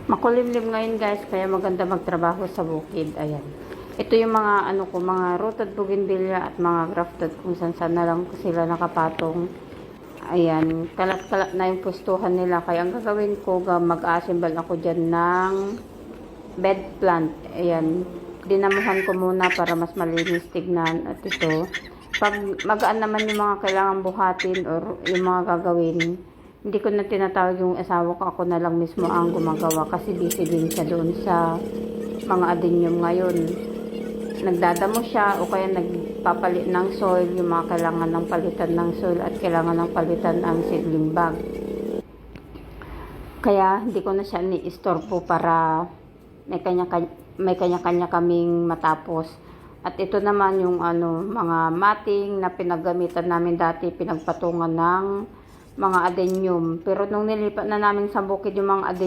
Makulimlim ngayon guys, kaya maganda magtrabaho sa bukid. Ayan. Ito yung mga ano ko, mga rooted bougainvillea at mga grafted kung saan na lang sila nakapatong. Ayan, kalat-kalat na yung pustuhan nila. Kaya ang gagawin ko, mag-assemble ako dyan ng bed plant. Ayan, dinamuhan ko muna para mas malinis tignan. At ito, pag magaan naman yung mga kailangan buhatin or yung mga gagawin, hindi ko na tinatawag yung asawa ko, ako na lang mismo ang gumagawa kasi busy din siya doon sa mga adenium ngayon. Nagdadamo siya o kaya nagpapalit ng soil, yung mga kailangan ng palitan ng soil at kailangan ng palitan ang seedling bag. Kaya hindi ko na siya ni-istorbo para may kanya-kanya kaming matapos. At ito naman yung mga mating na pinaggamitan namin dati, pinagpatungan ng mga adenium. Pero nung nilipat na namin sa bukid yung mga adenium,